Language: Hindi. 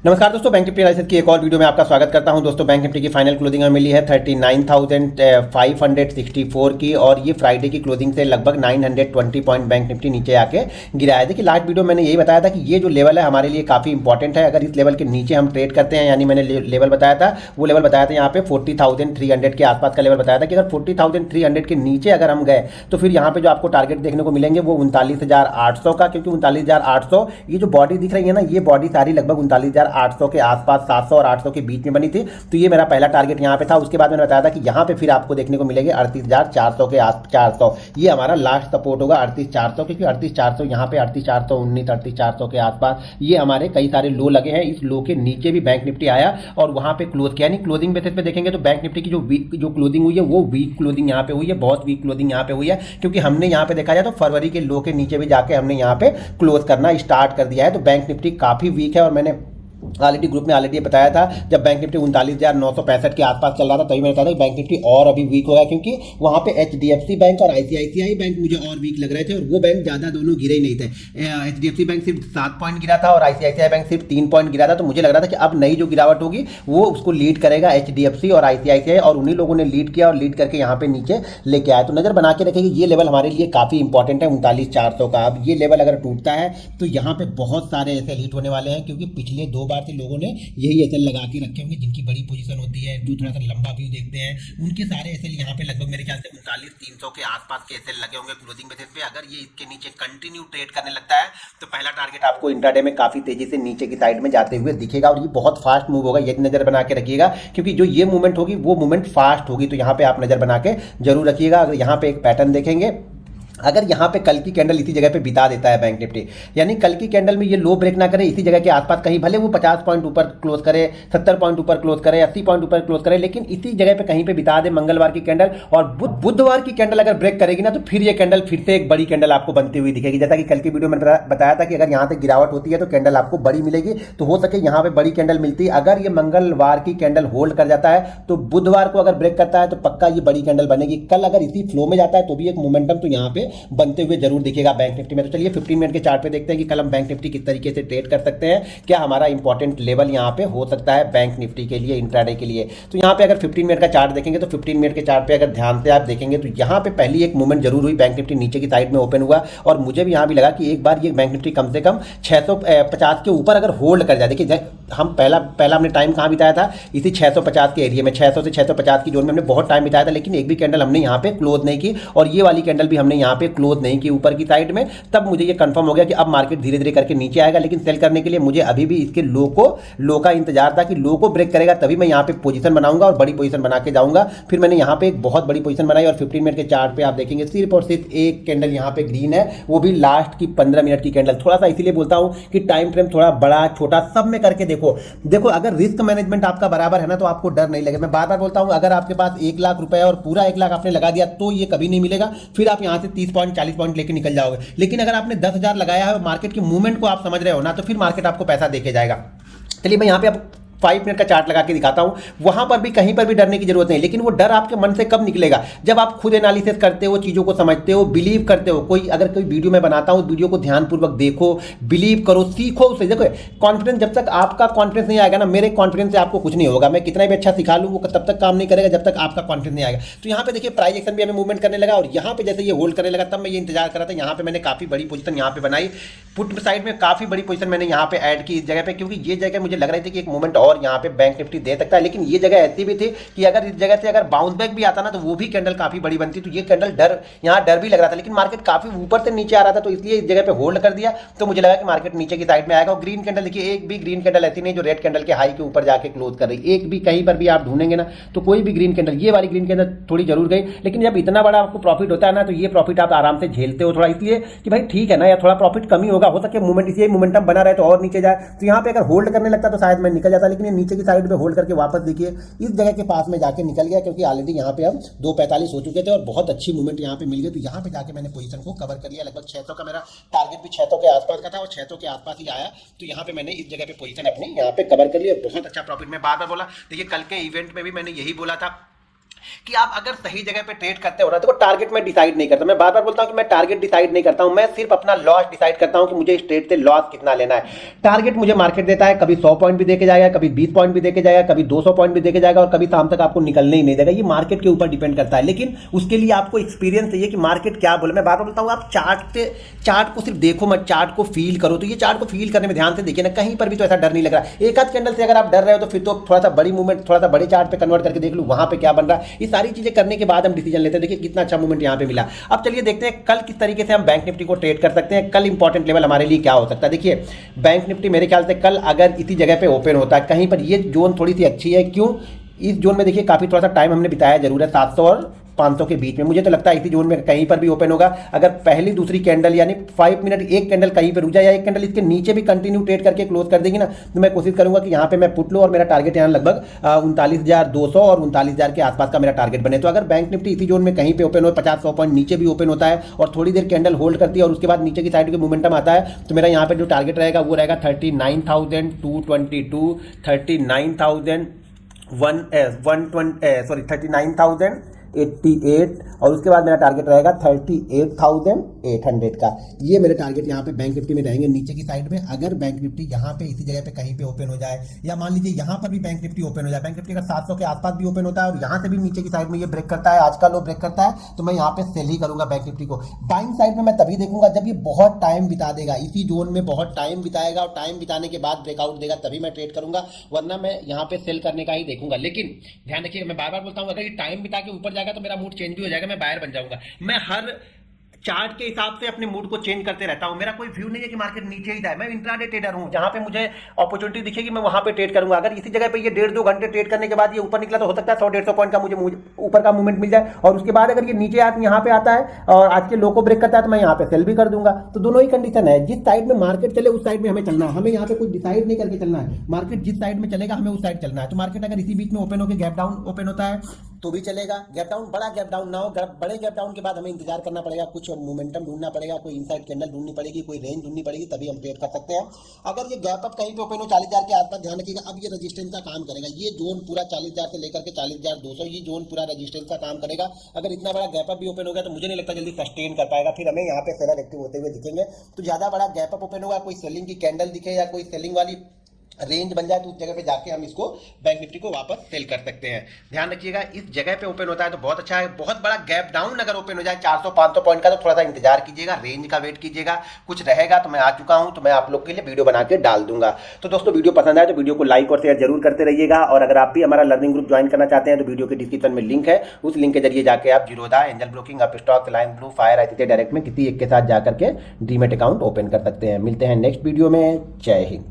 नमस्कार दोस्तों, बैंक निफ्टी एनालिसिस की एक और वीडियो में आपका स्वागत करता हूं। दोस्तों, बैंक निफ्टी की फाइनल क्लोजिंग मिली है 39,564 की, और ये फ्राइडे की क्लोजिंग से लगभग 920 पॉइंट बैंक निफ्टी नीचे आके गिरा है। देखिए, लास्ट वीडियो मैंने यही बताया था कि ये जो लेवल है हमारे लिए काफ़ी इंपॉर्टेंट है। अगर इस लेवल के नीचे हम ट्रेड करते हैं, यानी मैंने लेवल बताया था, वो लेवल बताया था यहाँ पे 40,300 के आसपास का लेवल बताया था कि अगर 40,300 के नीचे अगर हम गए तो फिर यहाँ पे जो आपको टारगेट देखने को मिलेंगे वो 39,800 का, क्योंकि 39,800 ये जो बॉडी दिख रही है ना, ये बॉडी सारी लगभग 39,800 के आसपास 700 और 800 के बीच में बनी थी। तो ये मेरा पहला टारगेट यहाँ पे था। उसके बाद मैंने बताया था कि यहाँ पे फिर आपको देखने को मिलेंगे 38,400 के आस 400, ये हमारा लास्ट सपोर्ट होगा 38,400, क्योंकि 38,400 यहाँ पे 38,419 38,400 के आसपास ये हमारे कई सारे लो लगे हैं। इस लो के नीचे भी बैंक निफ्टी आया और वहाँ पे क्लोज किया। यानी क्लोजिंग बेसिस पे देखेंगे तो बैंक निफ्टी की जो क्लोजिंग हुई है वो वीक क्लोजिंग यहाँ पे हुई है, बहुत वीक क्लोजिंग यहाँ पे हुई है, क्योंकि हमने यहाँ पे देखा जाए तो फरवरी के लो के नीचे भी जाके हमने यहाँ पे क्लोज करना स्टार्ट कर दिया है। तो बैंक निफ्टी काफी वीक है, और मैंने ऑलरेडी ग्रुप में ऑलरेडी बताया था, जब बैंक निफ्टी 39,965 के आसपास चल रहा था तभी मैंने कहा था कि बैंक निफ्टी और अभी वीक होगा, क्योंकि वहां पे एचडीएफसी बैंक और आईसीआईसीआई बैंक मुझे और वीक लग रहे थे, और वो बैंक ज्यादा दोनों गिरे ही नहीं थे। एचडीएफसी बैंक सिर्फ 7 पॉइंट गिरा था और आईसीआईसीआई बैंक सिर्फ 3 पॉइंट गिरा था। तो मुझे लग रहा था कि अब नई जो गिरावट होगी वो उसको लीड करेगा एचडीएफसी और आईसीआईसीआई, और उन्हीं लोगों ने लीड किया और लीड करके यहाँ पे नीचे लेके आया। तो नजर बना के रखेंगे, ये लेवल हमारे लिए काफी इंपॉर्टेंट है 39,400 का। अब ये लेवल अगर टूटता है तो यहाँ पे बहुत सारे ऐसे हिट होने वाले हैं, क्योंकि पिछले 2 बार से लोगों ने यही एसएल लगा के रखे होंगे, जिनकी बड़ी पोजीशन होती है, जो थोड़ा सा लंबा व्यू देखते हैं, उनके सारे एसएल यहाँ पे लगभग मेरे ख्याल से 39,300 के आसपास के एसएल लगे होंगे क्लोजिंग बेसिस पे। अगर ये इसके नीचे कंटिन्यू ट्रेड करने लगता है तो पहला टारगेट आपको इंट्राडे में काफी तेजी से नीचे की साइड में जाते हुए दिखेगा, और ये बहुत फास्ट मूव होगा, ये नजर बना के रखिएगा, क्योंकि जो ये मूवमेंट होगी वो मूवमेंट फास्ट होगी। तो यहाँ पे आप नजर बना के जरूर रखिएगा। अगर यहाँ पे एक पैटर्न देखेंगे, अगर यहाँ पे कल की कैंडल इसी जगह पे बिता देता है बैंक निफ्टी, यानी कल की कैंडल में ये लो ब्रेक ना करे, इसी जगह के आसपास कहीं, भले वो 50 पॉइंट ऊपर क्लोज करे, 70 पॉइंट ऊपर क्लोज करे, 80 पॉइंट ऊपर क्लोज करे, लेकिन इसी जगह पे कहीं पे बिता दे मंगलवार की कैंडल, और बुधवार की कैंडल अगर ब्रेक करेगी ना तो फिर ये कैंडल फिर से एक बड़ी कैंडल आपको बनती हुई दिखेगी। जैसा कि कल की वीडियो में बताया था कि अगर यहाँ से गिरावट होती है तो कैंडल आपको बड़ी मिलेगी, तो हो सके यहाँ पे बड़ी कैंडल मिलती है। अगर ये मंगलवार की कैंडल होल्ड कर जाता है तो बुधवार को अगर ब्रेक करता है तो पक्का ये बड़ी कैंडल बनेगी। कल अगर इसी फ्लो में जाता है तो भी एक मोमेंटम तो यहाँ पे बनते हुए जरूर दिखेगा बैंक निफ्टी में। तो चलिए 15 मिनट के चार्ट पे देखते हैं कि कल हम बैंक निफ्टी किस तरीके से ट्रेड कर सकते हैं, क्या हमारा इंपॉर्टेंट लेवल यहाँ पे हो सकता है बैंक निफ्टी के लिए, इंट्राडे के लिए। तो यहाँ पे अगर 15 मिनट का चार्ट देखेंगे तो 15 मिनट के चार्ट पे अगर ध्यान से आप देखेंगे तो यहाँ पे पहली एक मूवमेंट जरूर हुई, बैंक निफ्टी नीचे की साइड में ओपन हुआ, और मुझे भी यहाँ भी लगा कि एक बार ये बैंक निफ्टी कम से कम 650 के ऊपर अगर होल्ड कर जाए। देखिए, हम पहला हमने टाइम कहाँ बिताया था, इसी 650 के एरिया में, 600 से 650 की जोन में हमने बहुत टाइम बिताया था, लेकिन एक भी कैंडल हमने यहाँ पे क्लोज नहीं की, और ये वाली कैंडल भी हमने यहाँ पे क्लोज नहीं की ऊपर की साइड में। तब मुझे ये कंफर्म हो गया कि अब मार्केट धीरे धीरे करके नीचे आएगा, लेकिन सेल करने के लिए मुझे अभी भी इसके लो का इंतजार था कि लो को ब्रेक करेगा तभी मैं यहाँ पे पोजीशन बनाऊंगा और बड़ी पोजीशन बना के जाऊंगा। फिर मैंने यहाँ पे एक बहुत बड़ी पोजीशन बनाई, और 15 मिनट के चार्ट पे आप देखेंगे सिर्फ और सिर्फ एक कैंडल यहाँ पे ग्रीन है, वो भी लास्ट की 15 मिनट की कैंडल। थोड़ा सा इसीलिए बोलता हूँ कि टाइम फ्रेम थोड़ा बड़ा छोटा सब में करके देखो। अगर रिस्क मैनेजमेंट आपका बराबर है ना तो आपको डर नहीं लगे। मैं बार बार बोलता हूँ, अगर आपके पास 1 लाख रुपए और पूरा 1 लाख आपने लगा दिया तो ये कभी नहीं मिलेगा, फिर आप यहाँ से 30 पॉइंट 40 पॉइंट लेके निकल जाओगे। लेकिन अगर आपने 10,000 लगाया है और मार्केट की मूवमेंट को आप समझ रहे हो ना, तो फिर मार्केट आपको पैसा देके जाएगा। चलिए मैं यहाँ पे अब 5 मिनट का चार्ट लगा के दिखाता हूं। वहां पर भी कहीं पर भी डरने की जरूरत नहीं, लेकिन वो डर आपके मन से कब निकलेगा, जब आप खुद एनालिसिस करते हो, चीजों को समझते हो, बिलीव करते हो। अगर कोई वीडियो में बनाता हूं, वीडियो को ध्यानपूर्वक देखो, बिलीव करो, सीखो उससे। देखो, कॉन्फिडेंस, जब तक आपका कॉन्फिडेंस नहीं आएगा ना, मेरे कॉन्फिडेंस से आपको कुछ नहीं होगा। मैं कितना भी अच्छा सिखा लूं, वो तब तक काम नहीं करेगा जब तक आपका कॉन्फिडेंस नहीं आएगा। तो यहाँ पे देखिए, प्राइस एक्शन भी हमें मूवमेंट करने लगा, और यहाँ पे जैसे ये होल्ड करने लगा तब मैं ये इंतजार कर रहा था। यहाँ पे मैंने काफी बड़ी पोजीशन यहाँ पे बनाई, पुट साइड में काफी बड़ी पोजीशन मैंने यहाँ पे ऐड की इस जगह पे, क्योंकि ये जगह मुझे लग रही थी कि एक मूवमेंट और यहाँ पे बैंक निफ्टी दे सकता है। लेकिन ये जगह ऐसी भी थी कि अगर इस जगह से अगर बाउंस बैक भी आता ना तो वो भी कैंडल काफी बड़ी बनती। तो ये कैंडल यहाँ डर भी लग रहा था, लेकिन मार्केट काफी ऊपर से नीचे आ रहा था, तो इसलिए इस जगह पे होल्ड कर दिया। तो मुझे लगा कि मार्केट नीचे की साइड में आएगा। और ग्रीन कैंडल देखिए, एक भी ग्रीन कैंडल ऐसी नहीं जो रेड कैंडल के हाई के ऊपर जाके क्लोज कर रही, एक भी कहीं पर भी आप ढूंढेंगे ना तो कोई भी ग्रीन कैंडल, ये वाली ग्रीन कैंडल थोड़ी जरूर गई, लेकिन जब इतना बड़ा आपको प्रॉफिट होता है ना तो ये प्रॉफिट आप आराम से झेलते हो थोड़ा, इसलिए कि भाई ठीक है ना, या थोड़ा प्रॉफिट कमी होगा, हो सके मूवमेंट इसी मोमेंटम बना रहे तो और नीचे जाए। तो यहाँ पे अगर होल्ड करने लगता तो शायद मैं निकल जाता, लेकिन ये नीचे की साइड पे होल्ड करके वापस देखिए इस जगह के पास में जाके निकल गया, क्योंकि ऑलरेडी यहाँ पे हम 2:45 हो चुके थे और बहुत अच्छी मूवमेंट यहाँ पे मिल गई। तो यहाँ पे जाके मैंने पोजीशन को कवर कर लिया। लगभग 600 का मेरा टारगेट भी 600 के आसपास का था, और 600 के आसपास ही आया। तो यहाँ पे मैंने इस जगह पे पोजीशन अपनी यहाँ पे कवर कर लिया, बहुत अच्छा प्रॉफिट। मैं बार बार बोला, देखिए कल के इवेंट में भी मैंने यही बोला था कि आप अगर सही जगह पे ट्रेड करते हो ना, देखो टारगेट मैं डिसाइड नहीं करता, मैं बार बार बोलता हूं कि मैं टारगेट डिसाइड नहीं करता हूं, मैं सिर्फ अपना लॉस डिसाइड करता हूं कि मुझे इस ट्रेड से लॉस कितना लेना है। टारगेट मुझे मार्केट देता है, कभी 100 पॉइंट भी देके जाएगा, कभी 20 पॉइंट भी देके जाएगा, कभी 200 पॉइंट भी देके जाएगा, और कभी शाम तक आपको निकलने ही नहीं देगा। ये मार्केट के ऊपर डिपेंड करता है, लेकिन उसके लिए आपको एक्सपीरियंस चाहिए कि मार्केट क्या बोले। मैं बार बार बोलता हूँ, आप चार्ट को सिर्फ देखो मत, चार्ट को फील करो। तो ये चार्ट को फील करने में ध्यान से देखिए ना, कहीं पर भी तो ऐसा डर नहीं लग रहा। एक आध कैंडल से अगर आप डर रहे हो तो फिर तो थोड़ा सा बड़ी मूवमेंट, थोड़ा सा बड़े चार्ट पे कन्वर्ट करके देख लो वहां पे क्या बन रहा है। ये सारी चीजें करने के बाद हम डिसीजन लेते हैं। देखिए कितना अच्छा मूवमेंट यहाँ पे मिला। अब चलिए देखते हैं कल किस तरीके से हम बैंक निफ्टी को ट्रेड कर सकते हैं। कल इंपॉर्टेंट लेवल हमारे लिए क्या हो सकता है। देखिए बैंक निफ्टी मेरे ख्याल से कल अगर इसी जगह पे ओपन होता है कहीं पर, ये जोन थोड़ी सी अच्छी है। क्यों? इस जोन में देखिए काफी थोड़ा सा टाइम हमने बिताया जरूर है, 700 और 500 के बीच में। मुझे तो लगता है इसी जोन में कहीं पर भी ओपन होगा। अगर पहली दूसरी कैंडल यानी 5 मिनट एक कैंडल कहीं पे रुक जाए, या एक कैंडल इसके नीचे भी कंटिन्यू ट्रेड करके क्लोज कर देगी ना, तो मैं कोशिश करूंगा कि यहाँ पे मैं पुट लूँ और मेरा टारगेट यहाँ लगभग 39,200 और 39,000 के आसपास का मेरा टारगेट बने। तो अगर बैंक निफ्टी इसी जोन में कहीं पे ओपन हो, 50-100 पॉइंट नीचे भी ओपन होता है और थोड़ी देर कैंडल होल्ड करती है और उसके बाद नीचे की साइड के मोमेंटम आता है, तो मेरा यहाँ पे जो टारगेट रहेगा वो रहेगा 39,222, 39,088 और उसके बाद मेरा टारगेट रहेगा 38,800 का। ये मेरे टारगेट यहाँ पे बैंक निफ्टी में रहेंगे नीचे की साइड में। अगर बैंक निफ्टी यहाँ पे इसी जगह पे कहीं पे ओपन हो जाए, या मान लीजिए यहाँ पर भी बैंक निफ्टी ओपन हो जाए, बैंक निफ्टी अगर 700 के आसपास भी ओपन होता है और यहाँ से भी नीचे की साइड में ये ब्रेक करता है, आज का लो ब्रेक करता है, तो मैं यहाँ पे सेल ही करूंगा बैंक निफ्टी को। बाइंग साइड में मैं तभी देखूंगा जब ये बहुत टाइम बिता देगा, इसी जोन में बहुत टाइम बिताएगा और टाइम बिताने के बाद ब्रेकआउट देगा, तभी मैं ट्रेड करूंगा, वरना मैं यहाँ पे सेल करने का ही देखूंगा। लेकिन ध्यान रखिए, मैं बार बार बोलता हूँ, अगर ये टाइम बिता के ऊपर जाएगा तो मेरा मूड चेंज भी हो जाएगा, मैं बायर बन जाऊंगा। मैं हर चार्ट के हिसाब से अपने मूड को चेंज करते रहता हूं। मेरा कोई व्यू नहीं है कि मार्केट नीचे ही जाए। मैं इंट्राडे ट्रेडर हूं, जहां पे मुझे अपॉर्चुनिटी दिखेगी मैं वहां पे ट्रेड करूंगा। अगर इसी जगह पे ये 1.5-2 घंटे ट्रेड करने के बाद ये ऊपर निकला तो हो सकता है 100-150 पॉइंट का मुझे ऊपर का मूवमेंट मिल जाए, और उसके बाद अगर ये नीचे यहाँ पे आता है और आज के लो को ब्रेक करता है तो मैं यहाँ पे सेल भी कर दूंगा। तो दोनों ही कंडीशन है, जिस साइड में मार्केट चले उस साइड में हमें चलना है। हमें यहाँ पे कुछ डिसाइड नहीं करके चलना है, मार्केट जिस साइड में चलेगा हमें उस साइड चलना है। तो मार्केट अगर इसी बीच में ओपन होकर गैप डाउन ओपन होता है तो भी चलेगा, गैप डाउन, बड़ा गैप डाउन ना हो, बड़े गैप डाउन के बाद हमें इंतजार करना पड़ेगा, कुछ मोमेंटम ढूंढना पड़ेगा, कोई इनसाइड कैंडल ढूंढनी पड़ेगी, कोई रेंज ढूंढनी पड़ेगी, तभी हम ट्रेड कर सकते हैं। अगर ये गैप अप कहीं पे ओपन हो 40,000 के आसपास, ध्यान रखिएगा अब ये रेजिस्टेंस का काम करेगा। ये जोन पूरा 40,000 से लेकर के 40,200, ये जोन पूरा रेजिस्टेंस का काम करेगा। अगर इतना बड़ा गैप अप भी ओपन हो गया तो मुझे नहीं लगता जल्दी सस्टेन कर पाएगा, फिर हमें यहाँ पे सेलर एक्टिव होते हुए दिखेंगे। तो ज्यादा बड़ा गैप अप ओपन होगा, कोई सेलिंग की कैंडल दिखे या कोई सेलिंग वाली रेंज बन जाए तो उस जगह पे जाके हम इसको बैंक निफ्टी को वापस सेल कर सकते हैं। ध्यान रखिएगा, इस जगह पे ओपन होता है तो बहुत अच्छा है। बहुत बड़ा गैप डाउन अगर ओपन हो जाए 400-500 पॉइंट का तो थोड़ा सा इंतजार कीजिएगा, रेंज का वेट कीजिएगा, कुछ रहेगा तो मैं आ चुका हूं, तो मैं आप लोग के लिए वीडियो बना के डाल दूंगा। तो दोस्तों वीडियो पसंद आए तो वीडियो को लाइक और शेयर जरूर करते रहिएगा, और अगर आप भी हमारा लर्निंग ग्रुप ज्वाइन करना चाहते हैं तो वीडियो के डिस्क्रिप्शन में लिंक है, उस लिंक के जरिए जाके आप Zerodha, angel broking, Upstox, line blue, fire, ICICI direct में किसी एक के साथ जाकर के डीमेट अकाउंट ओपन कर सकते हैं। मिलते हैं नेक्स्ट वीडियो में। जय हिंद।